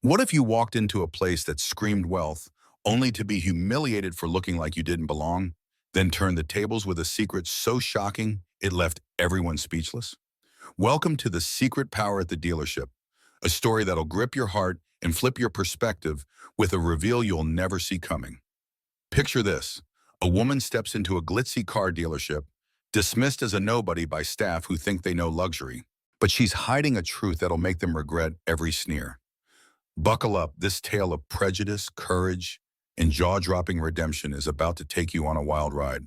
What if you walked into a place that screamed wealth, only to be humiliated for looking like you didn't belong, then turned the tables with a secret so shocking it left everyone speechless? Welcome to The Secret Power at the Dealership, a story that'll grip your heart and flip your perspective with a reveal you'll never see coming. Picture this. A woman steps into a glitzy car dealership, dismissed as a nobody by staff who think they know luxury. But she's hiding a truth that'll make them regret every sneer. Buckle up, this tale of prejudice, courage, and jaw-dropping redemption is about to take you on a wild ride.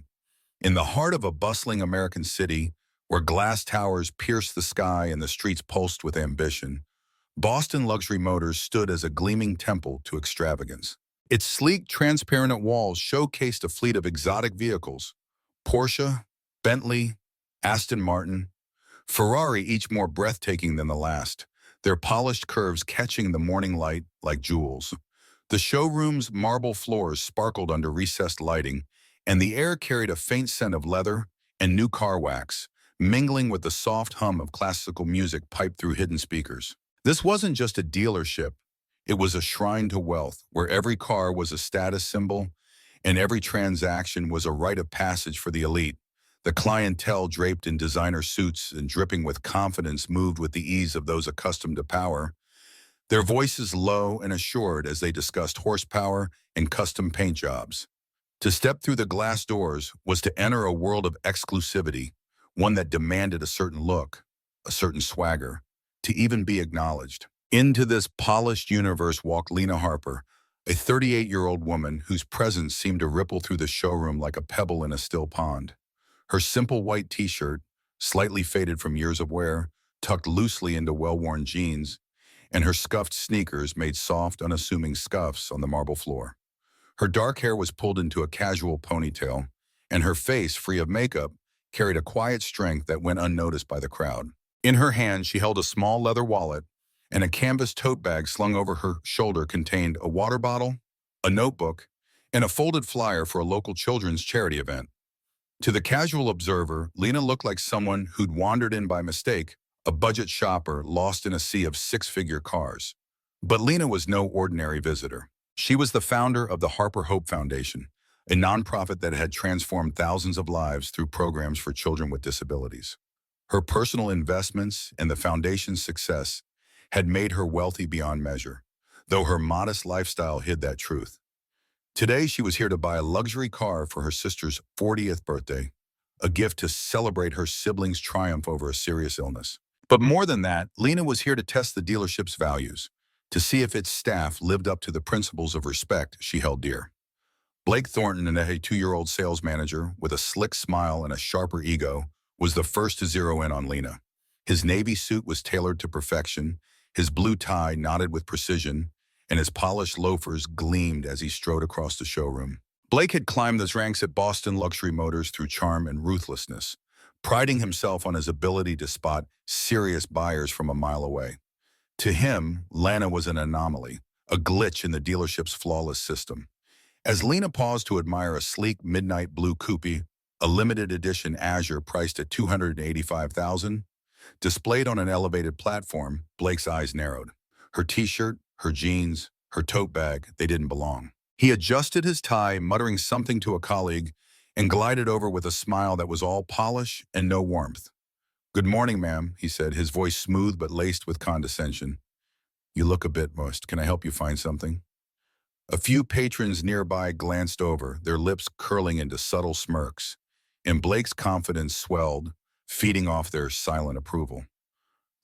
In the heart of a bustling American city, where glass towers pierced the sky and the streets pulsed with ambition, Boston Luxury Motors stood as a gleaming temple to extravagance. Its sleek, transparent walls showcased a fleet of exotic vehicles: Porsche, Bentley, Aston Martin, Ferrari, each more breathtaking than the last, their polished curves catching the morning light like jewels. The showroom's marble floors sparkled under recessed lighting, and the air carried a faint scent of leather and new car wax, mingling with the soft hum of classical music piped through hidden speakers. This wasn't just a dealership, it was a shrine to wealth, where every car was a status symbol and every transaction was a rite of passage for the elite. The clientele, draped in designer suits and dripping with confidence, moved with the ease of those accustomed to power, their voices low and assured as they discussed horsepower and custom paint jobs. To step through the glass doors was to enter a world of exclusivity, one that demanded a certain look, a certain swagger, to even be acknowledged. Into this polished universe walked Lena Harper, a 38-year-old woman whose presence seemed to ripple through the showroom like a pebble in a still pond. Her simple white t-shirt, slightly faded from years of wear, tucked loosely into well-worn jeans, and her scuffed sneakers made soft, unassuming scuffs on the marble floor. Her dark hair was pulled into a casual ponytail, and her face, free of makeup, carried a quiet strength that went unnoticed by the crowd. In her hand, she held a small leather wallet, and a canvas tote bag slung over her shoulder contained a water bottle, a notebook, and a folded flyer for a local children's charity event. To the casual observer, Lena looked like someone who'd wandered in by mistake, a budget shopper lost in a sea of six-figure cars. But Lena was no ordinary visitor. She was the founder of the Harper Hope Foundation, a nonprofit that had transformed thousands of lives through programs for children with disabilities. Her personal investments and the foundation's success had made her wealthy beyond measure, though her modest lifestyle hid that truth. Today, she was here to buy a luxury car for her sister's 40th birthday, a gift to celebrate her siblings' triumph over a serious illness. But more than that, Lena was here to test the dealership's values, to see if its staff lived up to the principles of respect she held dear. Blake Thornton, a 2-year-old sales manager with a slick smile and a sharper ego, was the first to zero in on Lena. His navy suit was tailored to perfection, his blue tie knotted with precision, and his polished loafers gleamed as he strode across the showroom. Blake had climbed the ranks at Boston Luxury Motors through charm and ruthlessness, priding himself on his ability to spot serious buyers from a mile away. To him, Lena was an anomaly, a glitch in the dealership's flawless system. As Lena paused to admire a sleek midnight blue coupe, a limited edition Azure priced at $285,000, displayed on an elevated platform, Blake's eyes narrowed. Her t-shirt, her jeans, her tote bag, they didn't belong. He adjusted his tie, muttering something to a colleague, and glided over with a smile that was all polish and no warmth. "Good morning, ma'am," he said, his voice smooth but laced with condescension. "You look a bit moist. Can I help you find something?" A few patrons nearby glanced over, their lips curling into subtle smirks, and Blake's confidence swelled, feeding off their silent approval.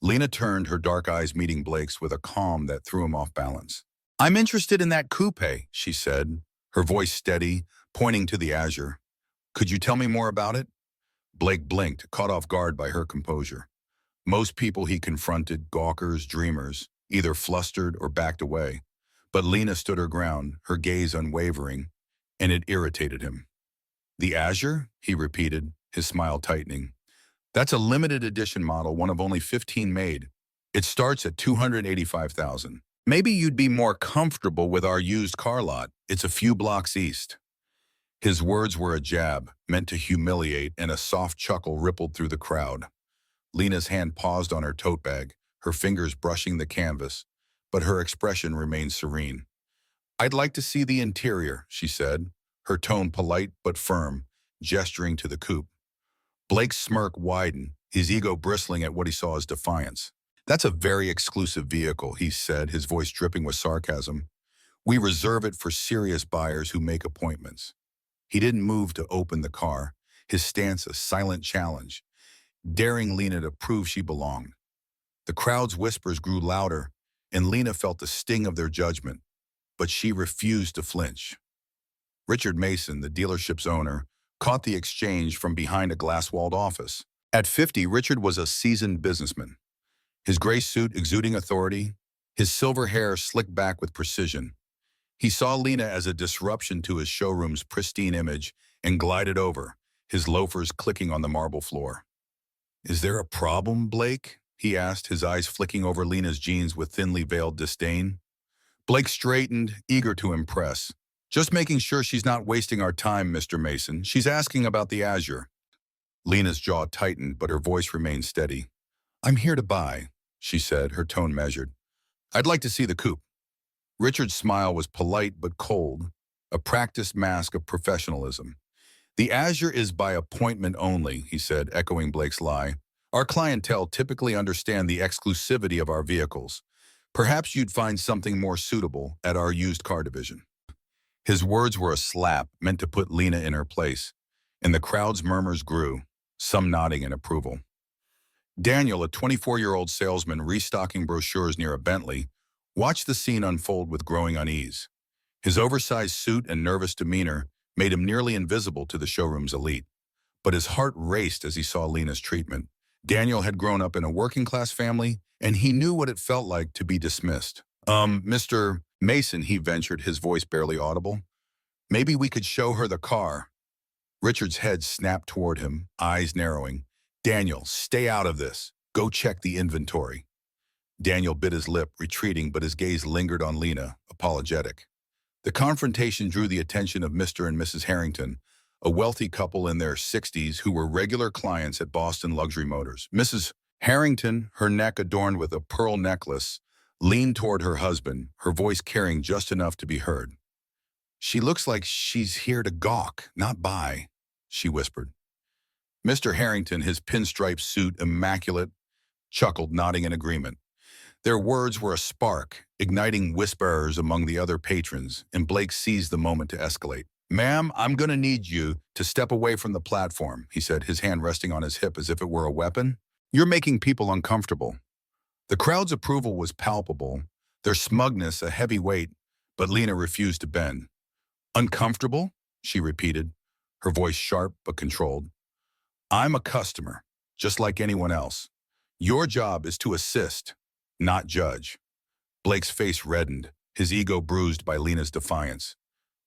Lena turned, her dark eyes meeting Blake's with a calm that threw him off balance. "I'm interested in that coupe," she said, her voice steady, pointing to the Azure. "Could you tell me more about it?" Blake blinked, caught off guard by her composure. Most people he confronted, gawkers, dreamers, either flustered or backed away. But Lena stood her ground, her gaze unwavering, and it irritated him. "The Azure?" he repeated, his smile tightening. "That's a limited edition model, one of only 15 made. It starts at $285,000. Maybe you'd be more comfortable with our used car lot. It's a few blocks east." His words were a jab, meant to humiliate, and a soft chuckle rippled through the crowd. Lena's hand paused on her tote bag, her fingers brushing the canvas, but her expression remained serene. "I'd like to see the interior," she said, her tone polite but firm, gesturing to the coupe. Blake's smirk widened, his ego bristling at what he saw as defiance. "That's a very exclusive vehicle," he said, his voice dripping with sarcasm. "We reserve it for serious buyers who make appointments." He didn't move to open the car, his stance a silent challenge, daring Lena to prove she belonged. The crowd's whispers grew louder, and Lena felt the sting of their judgment, but she refused to flinch. Richard Mason, the dealership's owner, caught the exchange from behind a glass-walled office. At 50, Richard was a seasoned businessman, his gray suit exuding authority, his silver hair slicked back with precision. He saw Lena as a disruption to his showroom's pristine image and glided over, his loafers clicking on the marble floor. "Is there a problem, Blake?" he asked, his eyes flicking over Lena's jeans with thinly veiled disdain. Blake straightened, eager to impress. "Just making sure she's not wasting our time, Mr. Mason. She's asking about the Azure." Lena's jaw tightened, but her voice remained steady. "I'm here to buy," she said, her tone measured. "I'd like to see the coupe." Richard's smile was polite but cold, a practiced mask of professionalism. "The Azure is by appointment only," he said, echoing Blake's lie. "Our clientele typically understand the exclusivity of our vehicles. Perhaps you'd find something more suitable at our used car division." His words were a slap meant to put Lena in her place, and the crowd's murmurs grew, some nodding in approval. Daniel, a 24-year-old salesman restocking brochures near a Bentley, watched the scene unfold with growing unease. His oversized suit and nervous demeanor made him nearly invisible to the showroom's elite. But his heart raced as he saw Lena's treatment. Daniel had grown up in a working-class family, and he knew what it felt like to be dismissed. Mr. Mason," he ventured, his voice barely audible. "Maybe we could show her the car." Richard's head snapped toward him, eyes narrowing. "Daniel, stay out of this. Go check the inventory." Daniel bit his lip, retreating, but his gaze lingered on Lena, apologetic. The confrontation drew the attention of Mr. and Mrs. Harrington, a wealthy couple in their 60s who were regular clients at Boston Luxury Motors. Mrs. Harrington, her neck adorned with a pearl necklace, leaned toward her husband, her voice carrying just enough to be heard. "She looks like she's here to gawk, not buy," she whispered. Mr. Harrington, his pinstripe suit immaculate, chuckled, nodding in agreement. Their words were a spark, igniting whisperers among the other patrons, and Blake seized the moment to escalate. "Ma'am, I'm going to need you to step away from the platform," he said, his hand resting on his hip as if it were a weapon. "You're making people uncomfortable." The crowd's approval was palpable, their smugness a heavy weight, but Lena refused to bend. "Uncomfortable?" she repeated, her voice sharp but controlled. "I'm a customer, just like anyone else. Your job is to assist, not judge." Blake's face reddened, his ego bruised by Lena's defiance.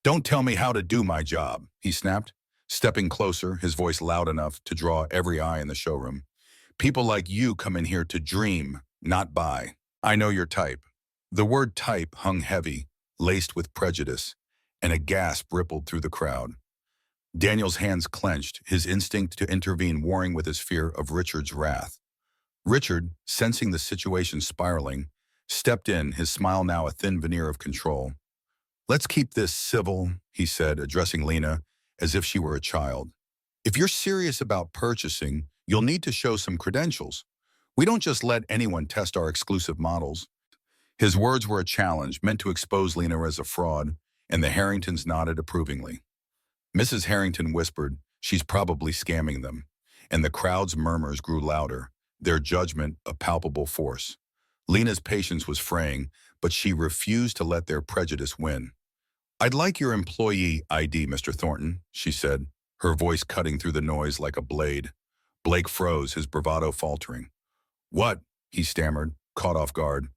"Don't tell me how to do my job," he snapped, stepping closer, his voice loud enough to draw every eye in the showroom. "People like you come in here to dream, not buy. I know your type." The word type hung heavy, laced with prejudice, and a gasp rippled through the crowd. Daniel's hands clenched, his instinct to intervene warring with his fear of Richard's wrath. Richard, sensing the situation spiraling, stepped in, his smile now a thin veneer of control. "Let's keep this civil," he said, addressing Lena as if she were a child. "If you're serious about purchasing, you'll need to show some credentials. We don't just let anyone test our exclusive models." His words were a challenge, meant to expose Lena as a fraud, and the Harringtons nodded approvingly. Mrs. Harrington whispered, "She's probably scamming them," and the crowd's murmurs grew louder, their judgment a palpable force. Lena's patience was fraying, but she refused to let their prejudice win. "I'd like your employee ID, Mr. Thornton," she said, her voice cutting through the noise like a blade. Blake froze, his bravado faltering. "What?" he stammered, caught off guard.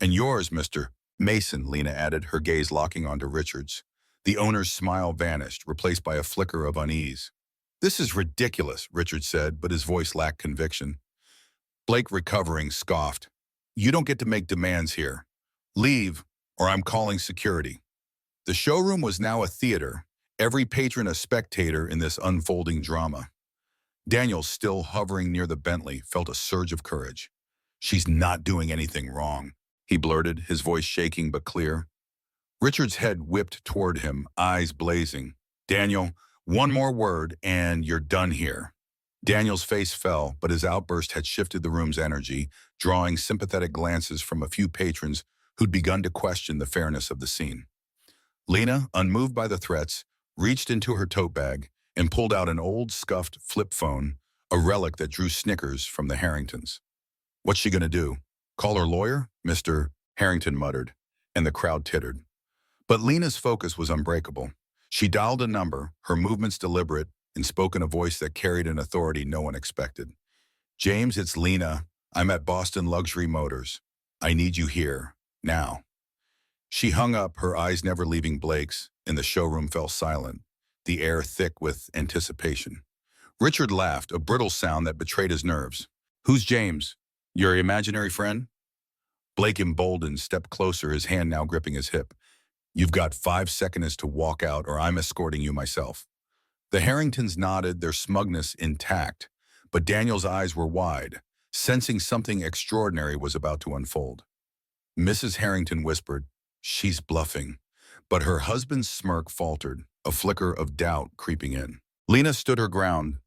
"And yours, Mr. Mason," Lena added, her gaze locking onto Richard's. The owner's smile vanished, replaced by a flicker of unease. "This is ridiculous," Richard said, but his voice lacked conviction. Blake, recovering, scoffed. "You don't get to make demands here. Leave, or I'm calling security." The showroom was now a theater, every patron a spectator in this unfolding drama. Daniel, still hovering near the Bentley, felt a surge of courage. "She's not doing anything wrong." he blurted, his voice shaking but clear. Richard's head whipped toward him, eyes blazing. Daniel, one more word and you're done here. Daniel's face fell, but his outburst had shifted the room's energy, drawing sympathetic glances from a few patrons who'd begun to question the fairness of the scene. Lena, unmoved by the threats, reached into her tote bag and pulled out an old, scuffed flip phone, a relic that drew snickers from the Harringtons. What's she gonna do? Call her lawyer? Mr. Harrington muttered, and the crowd tittered. But Lena's focus was unbreakable. She dialed a number, her movements deliberate, and spoke in a voice that carried an authority no one expected. James, it's Lena. I'm at Boston Luxury Motors. I need you here, now. She hung up, her eyes never leaving Blake's, and the showroom fell silent, the air thick with anticipation. Richard laughed, a brittle sound that betrayed his nerves. Who's James? Your imaginary friend? Blake, emboldened, stepped closer, his hand now gripping his hip. You've got 5 seconds to walk out or I'm escorting you myself. The Harringtons nodded, their smugness intact, but Daniel's eyes were wide, sensing something extraordinary was about to unfold. Mrs. Harrington whispered, she's bluffing, but her husband's smirk faltered, a flicker of doubt creeping in. Lena stood her ground,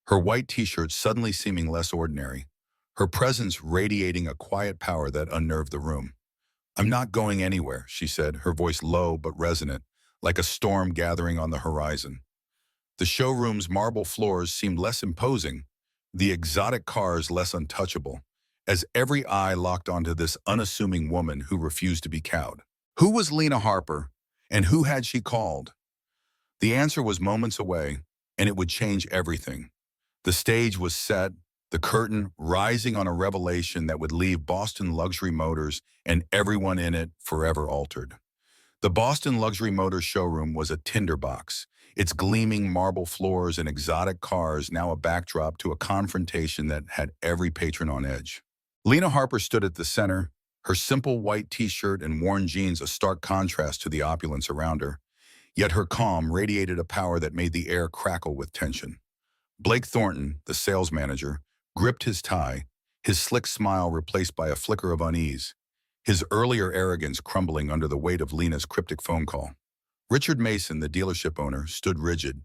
her white t-shirt suddenly seeming less ordinary, her presence radiating a quiet power that unnerved the room. I'm not going anywhere, she said, her voice low but resonant, like a storm gathering on the horizon. The showroom's marble floors seemed less imposing, the exotic cars less untouchable, as every eye locked onto this unassuming woman who refused to be cowed. Who was Lena Harper, and who had she called? The answer was moments away, and it would change everything. The stage was set, the curtain rising on a revelation that would leave Boston Luxury Motors and everyone in it forever altered. The Boston Luxury Motors showroom was a tinderbox, its gleaming marble floors and exotic cars now a backdrop to a confrontation that had every patron on edge. Lena Harper stood at the center, her simple white t-shirt and worn jeans a stark contrast to the opulence around her, yet her calm radiated a power that made the air crackle with tension. Blake Thornton, the sales manager, gripped his tie, his slick smile replaced by a flicker of unease, his earlier arrogance crumbling under the weight of Lena's cryptic phone call. Richard Mason, the dealership owner, stood rigid,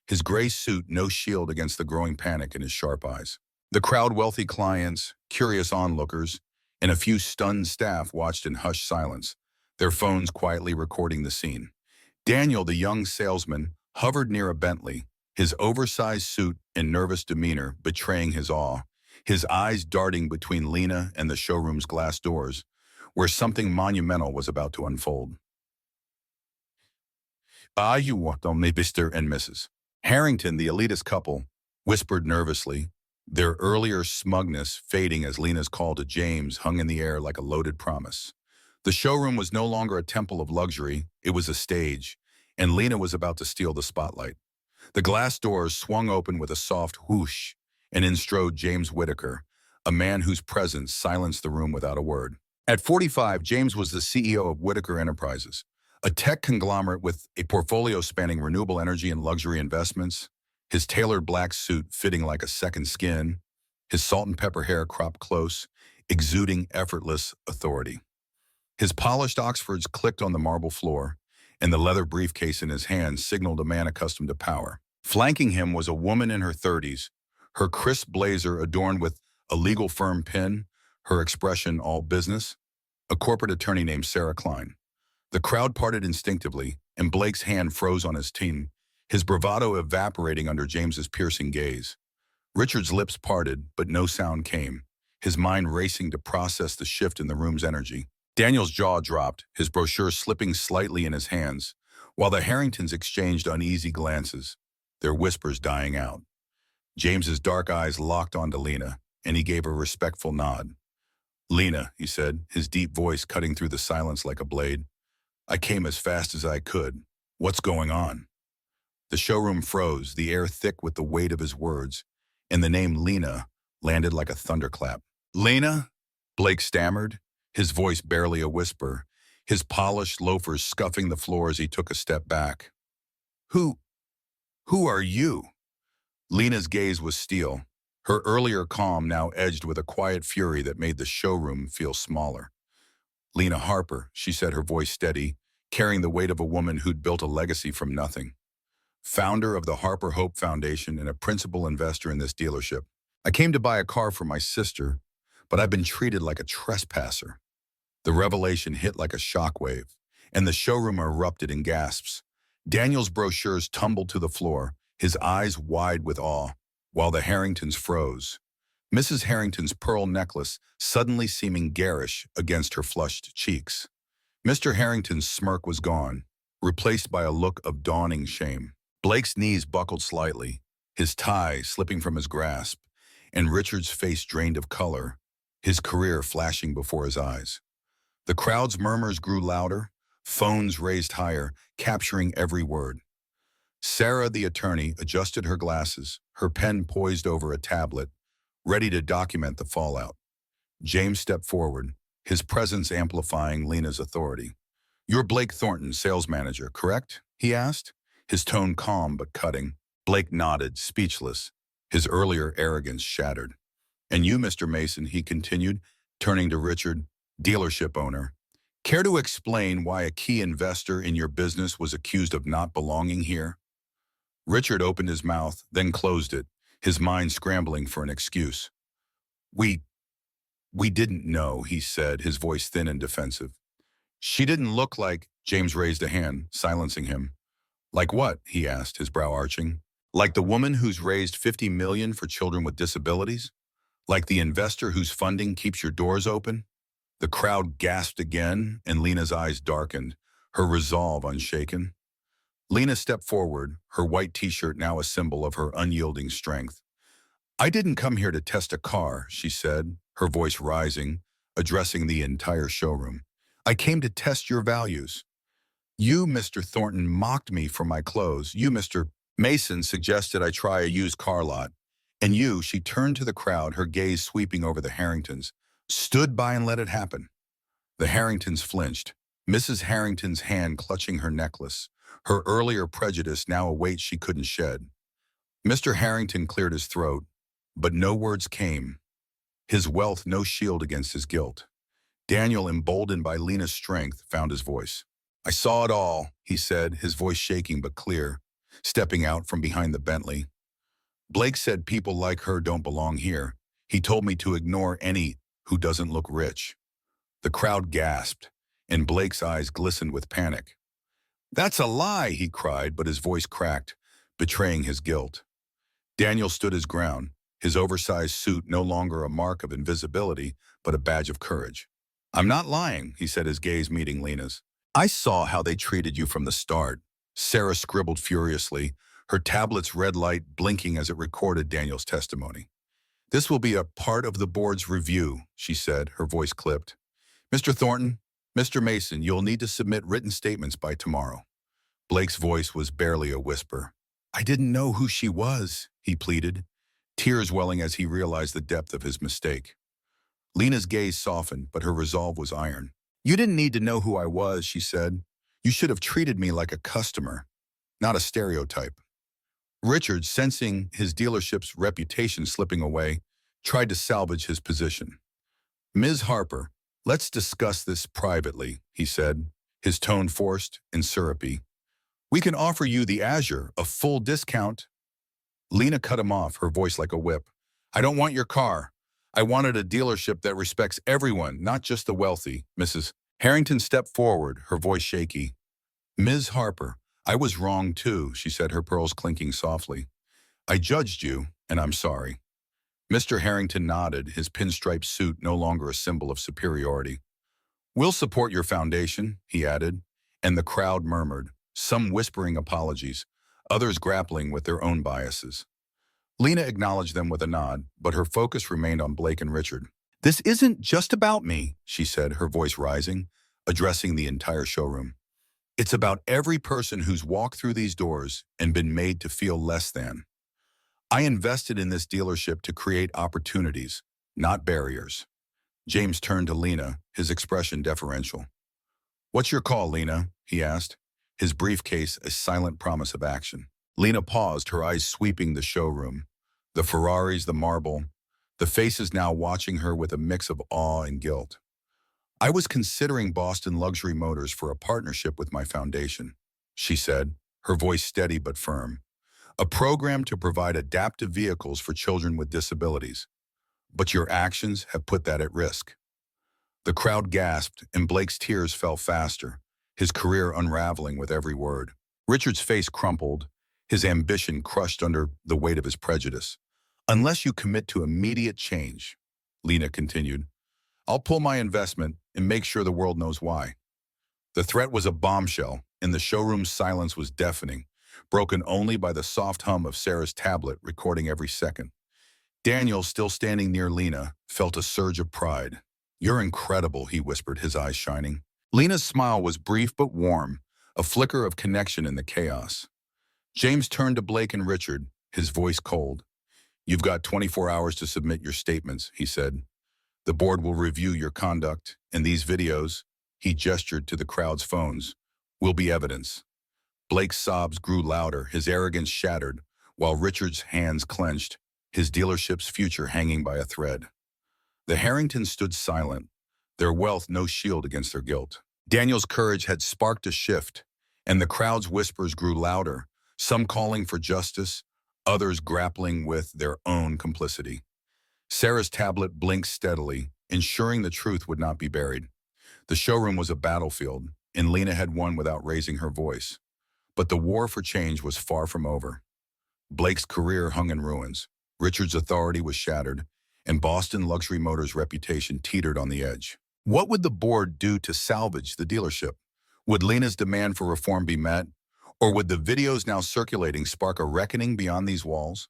his gray suit no shield against the growing panic in his sharp eyes. The crowd, wealthy clients, curious onlookers, and a few stunned staff watched in hushed silence, their phones quietly recording the scene. Daniel, the young salesman, hovered near a Bentley, his oversized suit and nervous demeanor betraying his awe, his eyes darting between Lena and the showroom's glass doors, where something monumental was about to unfold. You want on me, Mr. and Mrs. Harrington, the elitist couple, whispered nervously, their earlier smugness fading as Lena's call to James hung in the air like a loaded promise. The showroom was no longer a temple of luxury, it was a stage, and Lena was about to steal the spotlight. The glass doors swung open with a soft whoosh, and in strode James Whitaker, a man whose presence silenced the room without a word. At 45, James was the CEO of Whitaker Enterprises, a tech conglomerate with a portfolio spanning renewable energy and luxury investments, his tailored black suit fitting like a second skin, his salt and pepper hair cropped close, exuding effortless authority. His polished Oxfords clicked on the marble floor, and the leather briefcase in his hand signaled a man accustomed to power. Flanking him was a woman in her 30s, her crisp blazer adorned with a legal firm pin, her expression all business, a corporate attorney named Sarah Klein. The crowd parted instinctively, and Blake's hand froze on his team, his bravado evaporating under James's piercing gaze. Richard's lips parted, but no sound came, his mind racing to process the shift in the room's energy. Daniel's jaw dropped, his brochure slipping slightly in his hands, while the Harringtons exchanged uneasy glances, their whispers dying out. James's dark eyes locked onto Lena, and he gave a respectful nod. Lena, he said, his deep voice cutting through the silence like a blade. I came as fast as I could. What's going on? The showroom froze, the air thick with the weight of his words, and the name Lena landed like a thunderclap. Lena? Blake stammered, his voice barely a whisper, his polished loafers scuffing the floor as he took a step back. Who are you? Lena's gaze was steel, her earlier calm now edged with a quiet fury that made the showroom feel smaller. Lena Harper, she said, her voice steady, carrying the weight of a woman who'd built a legacy from nothing. Founder of the Harper Hope Foundation and a principal investor in this dealership. I came to buy a car for my sister, but I've been treated like a trespasser. The revelation hit like a shockwave, and the showroom erupted in gasps. Daniel's brochures tumbled to the floor, his eyes wide with awe, while the Harringtons froze. Mrs. Harrington's pearl necklace suddenly seeming garish against her flushed cheeks. Mr. Harrington's smirk was gone, replaced by a look of dawning shame. Blake's knees buckled slightly, his tie slipping from his grasp, and Richard's face drained of color, his career flashing before his eyes. The crowd's murmurs grew louder, phones raised higher, capturing every word. Sarah, the attorney, adjusted her glasses, her pen poised over a tablet, ready to document the fallout. James stepped forward, his presence amplifying Lena's authority. "You're Blake Thornton, sales manager, correct?" he asked, his tone calm but cutting. Blake nodded, speechless, his earlier arrogance shattered. "And you, Mr. Mason," he continued, turning to Richard, dealership owner. "Care to explain why a key investor in your business was accused of not belonging here?" Richard opened his mouth, then closed it, his mind scrambling for an excuse. We didn't know," he said, his voice thin and defensive. "She didn't look like—" James raised a hand, silencing him. "Like what?" he asked, his brow arching. "Like the woman who's raised $50 million for children with disabilities? Like the investor whose funding keeps your doors open?" The crowd gasped again, and Lena's eyes darkened, her resolve unshaken. Lena stepped forward, her white t-shirt now a symbol of her unyielding strength. "I didn't come here to test a car," she said, her voice rising, addressing the entire showroom. "I came to test your values. You, Mr. Thornton, mocked me for my clothes. You, Mr. Mason, suggested I try a used car lot. And you," she turned to the crowd, her gaze sweeping over the Harringtons, "stood by and let it happen." The Harringtons flinched, Mrs. Harrington's hand clutching her necklace, her earlier prejudice now a weight she couldn't shed. Mr. Harrington cleared his throat, but no words came, his wealth no shield against his guilt. Daniel, emboldened by Lena's strength, found his voice. "I saw it all," he said, his voice shaking but clear, stepping out from behind the Bentley. "Blake said people like her don't belong here. He told me to ignore any who doesn't look rich." The crowd gasped, and Blake's eyes glistened with panic. "That's a lie," he cried, but his voice cracked, betraying his guilt. Daniel stood his ground, his oversized suit no longer a mark of invisibility, but a badge of courage. "I'm not lying," he said, his gaze meeting Lena's. "I saw how they treated you from the start." Sarah scribbled furiously, her tablet's red light blinking as it recorded Daniel's testimony. "This will be a part of the board's review," she said, her voice clipped. "Mr. Thornton, Mr. Mason, you'll need to submit written statements by tomorrow." Blake's voice was barely a whisper. "I didn't know who she was," he pleaded, tears welling as he realized the depth of his mistake. Lena's gaze softened, but her resolve was iron. "You didn't need to know who I was," she said. "You should have treated me like a customer, not a stereotype." Richard, sensing his dealership's reputation slipping away, tried to salvage his position. "Ms. Harper, let's discuss this privately," he said, his tone forced and syrupy. "We can offer you the Azure, a full discount." Lena cut him off, her voice like a whip. "I don't want your car. I wanted a dealership that respects everyone, not just the wealthy." Mrs. Harrington stepped forward, her voice shaky. "Ms. Harper, I was wrong too," she said, her pearls clinking softly. "I judged you, and I'm sorry." Mr. Harrington nodded, his pinstripe suit no longer a symbol of superiority. "We'll support your foundation," he added, and the crowd murmured, some whispering apologies, others grappling with their own biases. Lena acknowledged them with a nod, but her focus remained on Blake and Richard. "This isn't just about me," she said, her voice rising, addressing the entire showroom. "It's about every person who's walked through these doors and been made to feel less than. I invested in this dealership to create opportunities, not barriers." James turned to Lena, his expression deferential. "What's your call, Lena?" he asked, his briefcase a silent promise of action. Lena paused, her eyes sweeping the showroom. The Ferraris, the marble, the faces now watching her with a mix of awe and guilt. I was considering Boston Luxury Motors for a partnership with my foundation, she said, her voice steady but firm. A program to provide adaptive vehicles for children with disabilities. But your actions have put that at risk. The crowd gasped, and Blake's tears fell faster, his career unraveling with every word. Richard's face crumpled, his ambition crushed under the weight of his prejudice. Unless you commit to immediate change, Lena continued, I'll pull my investment and make sure the world knows why. The threat was a bombshell, and the showroom's silence was deafening, broken only by the soft hum of Sarah's tablet recording every second. Daniel, still standing near Lena, felt a surge of pride. You're incredible, he whispered, his eyes shining. Lena's smile was brief but warm, a flicker of connection in the chaos. James turned to Blake and Richard, his voice cold. You've got 24 hours to submit your statements, he said. The board will review your conduct, and these videos, he gestured to the crowd's phones, will be evidence. Blake's sobs grew louder, his arrogance shattered, while Richard's hands clenched, his dealership's future hanging by a thread. The Harringtons stood silent, their wealth no shield against their guilt. Daniel's courage had sparked a shift, and the crowd's whispers grew louder, some calling for justice, others grappling with their own complicity. Sarah's tablet blinked steadily, ensuring the truth would not be buried. The showroom was a battlefield, and Lena had won without raising her voice. But the war for change was far from over. Blake's career hung in ruins, Richard's authority was shattered, and Boston Luxury Motors' reputation teetered on the edge. What would the board do to salvage the dealership? Would Lena's demand for reform be met? Or would the videos now circulating spark a reckoning beyond these walls?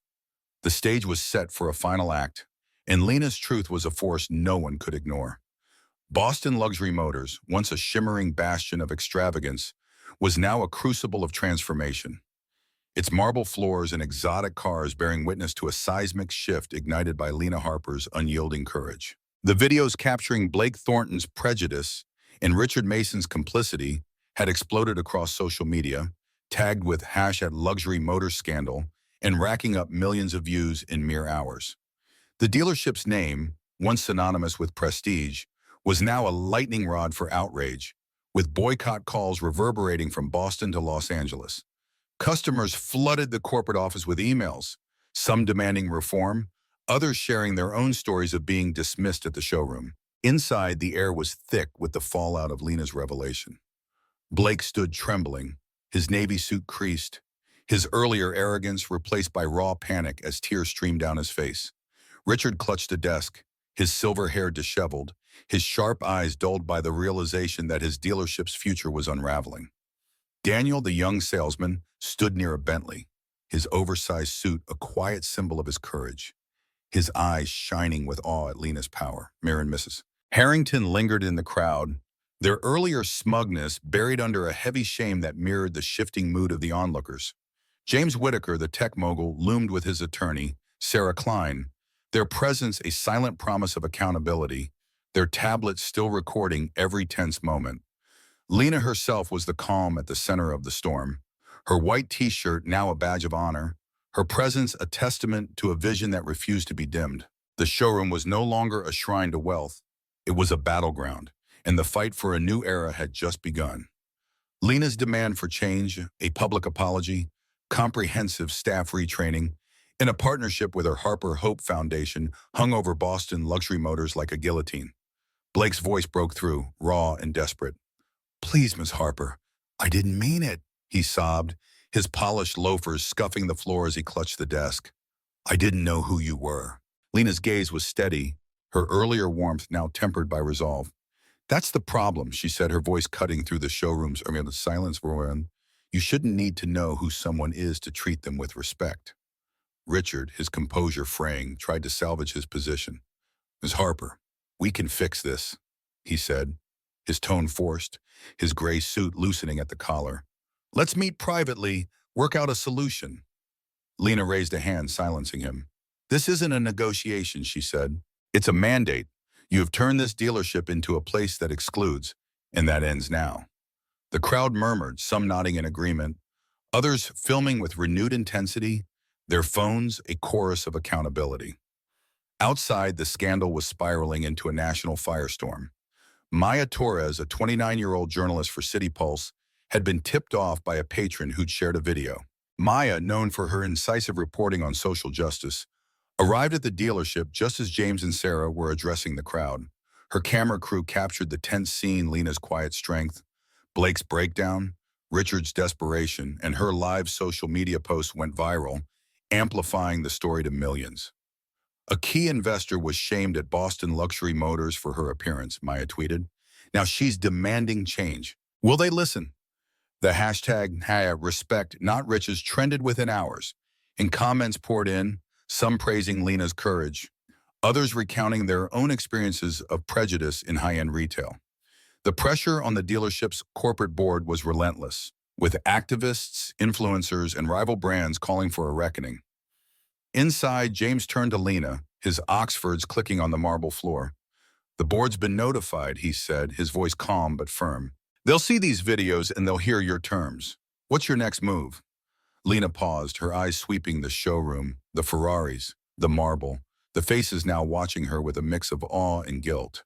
The stage was set for a final act, and Lena's truth was a force no one could ignore. Boston Luxury Motors, once a shimmering bastion of extravagance, was now a crucible of transformation. Its marble floors and exotic cars bearing witness to a seismic shift ignited by Lena Harper's unyielding courage. The videos capturing Blake Thornton's prejudice and Richard Mason's complicity had exploded across social media, tagged with #LuxuryMotorsScandal, and racking up millions of views in mere hours. The dealership's name, once synonymous with prestige, was now a lightning rod for outrage, with boycott calls reverberating from Boston to Los Angeles. Customers flooded the corporate office with emails, some demanding reform, others sharing their own stories of being dismissed at the showroom. Inside, the air was thick with the fallout of Lena's revelation. Blake stood trembling, his navy suit creased, his earlier arrogance replaced by raw panic as tears streamed down his face. Richard clutched a desk, his silver hair disheveled, his sharp eyes dulled by the realization that his dealership's future was unraveling. Daniel, the young salesman, stood near a Bentley, his oversized suit a quiet symbol of his courage, his eyes shining with awe at Lena's power. Mir and Mrs. Harrington lingered in the crowd, their earlier smugness buried under a heavy shame that mirrored the shifting mood of the onlookers. James Whitaker, the tech mogul, loomed with his attorney, Sarah Klein, their presence a silent promise of accountability, their tablets still recording every tense moment. Lena herself was the calm at the center of the storm, her white t-shirt now a badge of honor, her presence a testament to a vision that refused to be dimmed. The showroom was no longer a shrine to wealth, it was a battleground, and the fight for a new era had just begun. Lena's demand for change, a public apology, comprehensive staff retraining, and a partnership with her Harper Hope Foundation hung over Boston Luxury Motors like a guillotine. Blake's voice broke through, raw and desperate. Please, Miss Harper, I didn't mean it, he sobbed, his polished loafers scuffing the floor as he clutched the desk. I didn't know who you were. Lena's gaze was steady, her earlier warmth now tempered by resolve. That's the problem, she said, her voice cutting through the the silence we're in. You shouldn't need to know who someone is to treat them with respect. Richard, his composure fraying, tried to salvage his position. Miss Harper, we can fix this, he said, his tone forced, his gray suit loosening at the collar. Let's meet privately, work out a solution. Lena raised a hand, silencing him. This isn't a negotiation, she said. It's a mandate. You have turned this dealership into a place that excludes, and that ends now. The crowd murmured, some nodding in agreement, others filming with renewed intensity, their phones a chorus of accountability. Outside, the scandal was spiraling into a national firestorm. Maya Torres, a 29-year-old journalist for City Pulse, had been tipped off by a patron who'd shared a video. Maya, known for her incisive reporting on social justice, arrived at the dealership just as James and Sarah were addressing the crowd. Her camera crew captured the tense scene: Lena's quiet strength, Blake's breakdown, Richard's desperation, and her live social media posts went viral, amplifying the story to millions. A key investor was shamed at Boston Luxury Motors for her appearance, Maya tweeted. Now she's demanding change. Will they listen? The hashtag #respect not riches trended within hours, and comments poured in, some praising Lena's courage, others recounting their own experiences of prejudice in high-end retail. The pressure on the dealership's corporate board was relentless, with activists, influencers, and rival brands calling for a reckoning. Inside, James turned to Lena, his Oxfords clicking on the marble floor. "The board's been notified," he said, his voice calm but firm. "They'll see these videos and they'll hear your terms. What's your next move?" Lena paused, her eyes sweeping the showroom, the Ferraris, the marble, the faces now watching her with a mix of awe and guilt.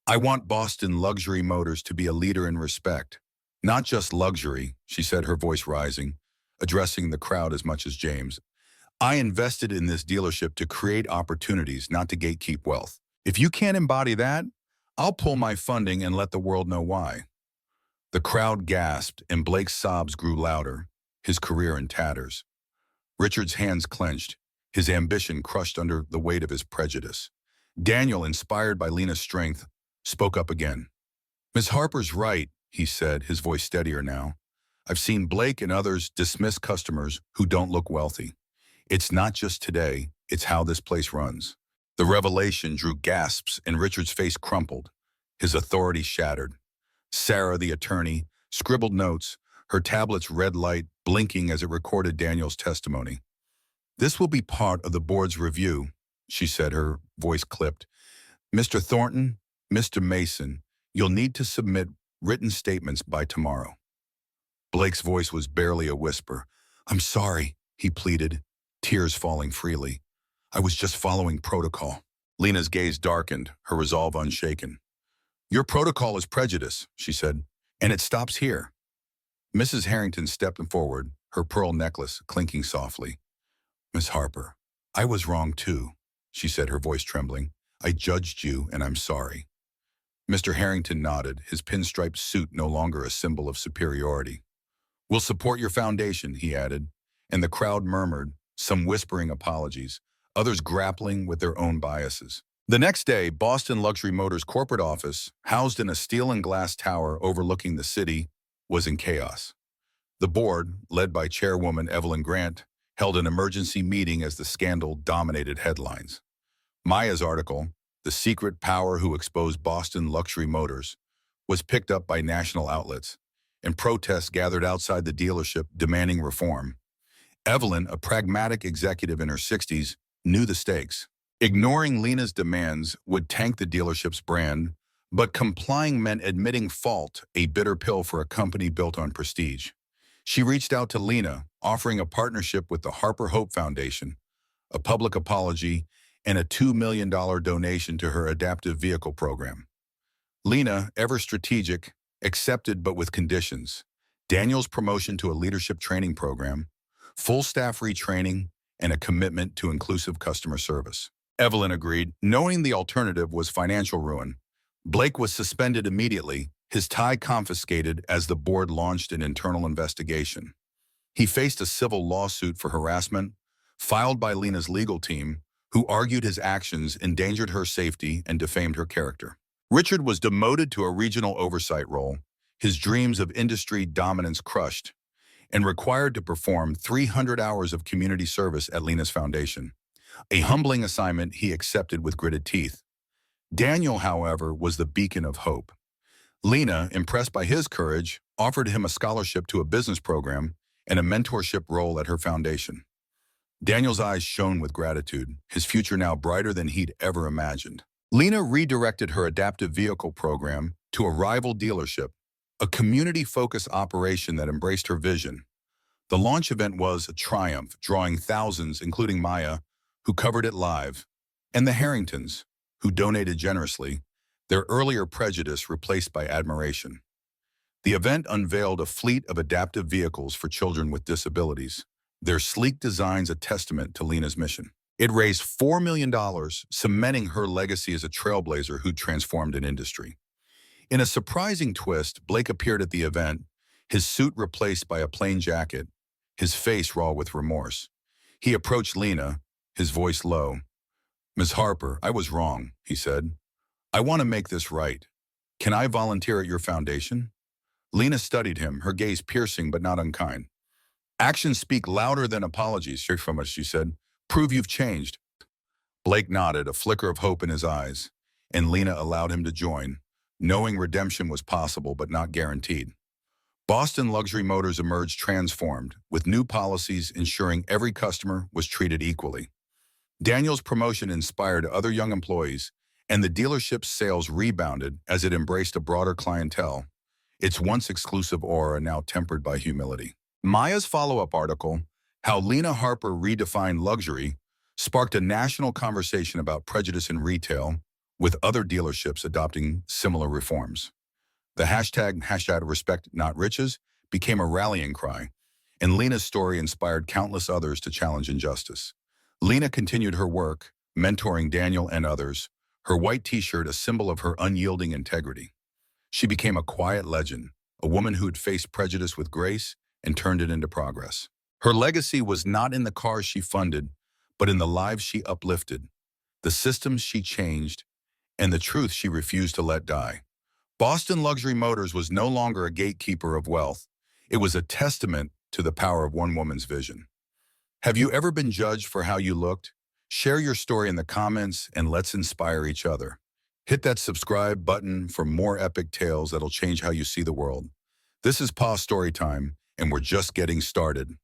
"I want Boston Luxury Motors to be a leader in respect. Not just luxury," she said, her voice rising, addressing the crowd as much as James. "I invested in this dealership to create opportunities, not to gatekeep wealth. If you can't embody that, I'll pull my funding and let the world know why." The crowd gasped, and Blake's sobs grew louder, his career in tatters. Richard's hands clenched, his ambition crushed under the weight of his prejudice. Daniel, inspired by Lena's strength, spoke up again. "Miss Harper's right," he said, his voice steadier now. "I've seen Blake and others dismiss customers who don't look wealthy. It's not just today, it's how this place runs." The revelation drew gasps, and Richard's face crumpled, his authority shattered. Sarah, the attorney, scribbled notes, her tablet's red light blinking as it recorded Daniel's testimony. "This will be part of the board's review," she said, her voice clipped. "Mr. Thornton, Mr. Mason, you'll need to submit written statements by tomorrow." Blake's voice was barely a whisper. "I'm sorry," he pleaded, tears falling freely. "I was just following protocol." Lena's gaze darkened, her resolve unshaken. "Your protocol is prejudice," she said, "and it stops here." Mrs. Harrington stepped forward, her pearl necklace clinking softly. "Miss Harper, I was wrong too," she said, her voice trembling. "I judged you, and I'm sorry." Mr. Harrington nodded, his pinstriped suit no longer a symbol of superiority. "We'll support your foundation," he added, and the crowd murmured, some whispering apologies, others grappling with their own biases. The next day, Boston Luxury Motors' corporate office, housed in a steel and glass tower overlooking the city, was in chaos. The board, led by Chairwoman Evelyn Grant, held an emergency meeting as the scandal dominated headlines. Maya's article, "The Secret Power Who Exposed Boston Luxury Motors," was picked up by national outlets, and protests gathered outside the dealership demanding reform. Evelyn, a pragmatic executive in her 60s, knew the stakes. Ignoring Lena's demands would tank the dealership's brand, but complying meant admitting fault, a bitter pill for a company built on prestige. She reached out to Lena, offering a partnership with the Harper Hope Foundation, a public apology, and a $2 million donation to her adaptive vehicle program. Lena, ever strategic, accepted but with conditions: Daniel's promotion to a leadership training program, full staff retraining, and a commitment to inclusive customer service. Evelyn agreed, knowing the alternative was financial ruin. Blake was suspended immediately, his tie confiscated as the board launched an internal investigation. He faced a civil lawsuit for harassment, filed by Lena's legal team, who argued his actions endangered her safety and defamed her character. Richard was demoted to a regional oversight role, his dreams of industry dominance crushed, and required to perform 300 hours of community service at Lena's foundation, a humbling assignment he accepted with gritted teeth. Daniel, however, was the beacon of hope. Lena, impressed by his courage, offered him a scholarship to a business program and a mentorship role at her foundation. Daniel's eyes shone with gratitude, his future now brighter than he'd ever imagined. Lena redirected her adaptive vehicle program to a rival dealership, a community-focused operation that embraced her vision. The launch event was a triumph, drawing thousands, including Maya, who covered it live, and the Harringtons, who donated generously, their earlier prejudice replaced by admiration. The event unveiled a fleet of adaptive vehicles for children with disabilities, their sleek designs a testament to Lena's mission. It raised $4 million, cementing her legacy as a trailblazer who transformed an industry. In a surprising twist, Blake appeared at the event, his suit replaced by a plain jacket, his face raw with remorse. He approached Lena, his voice low. "Ms. Harper, I was wrong," he said. "I want to make this right. Can I volunteer at your foundation?" Lena studied him, her gaze piercing but not unkind. "Actions speak louder than apologies," from us, she said. "Prove you've changed." Blake nodded, a flicker of hope in his eyes, and Lena allowed him to join, knowing redemption was possible but not guaranteed. Boston Luxury Motors emerged transformed, with new policies ensuring every customer was treated equally. Daniel's promotion inspired other young employees, and the dealership's sales rebounded as it embraced a broader clientele, its once exclusive aura now tempered by humility. Maya's follow-up article, How Lena Harper Redefined Luxury, sparked a national conversation about prejudice in retail, with other dealerships adopting similar reforms. The hashtag respect not riches became a rallying cry, and Lena's story inspired countless others to challenge injustice. Lena continued her work, mentoring Daniel and others, her white t-shirt a symbol of her unyielding integrity. She became a quiet legend, a woman who'd faced prejudice with grace and turned it into progress. Her legacy was not in the cars she funded, but in the lives she uplifted, the systems she changed, and the truth she refused to let die. Boston Luxury Motors was no longer a gatekeeper of wealth. It was a testament to the power of one woman's vision. Have you ever been judged for how you looked? Share your story in the comments and let's inspire each other. Hit that subscribe button for more epic tales that'll change how you see the world. This is PA Storytime, and we're just getting started.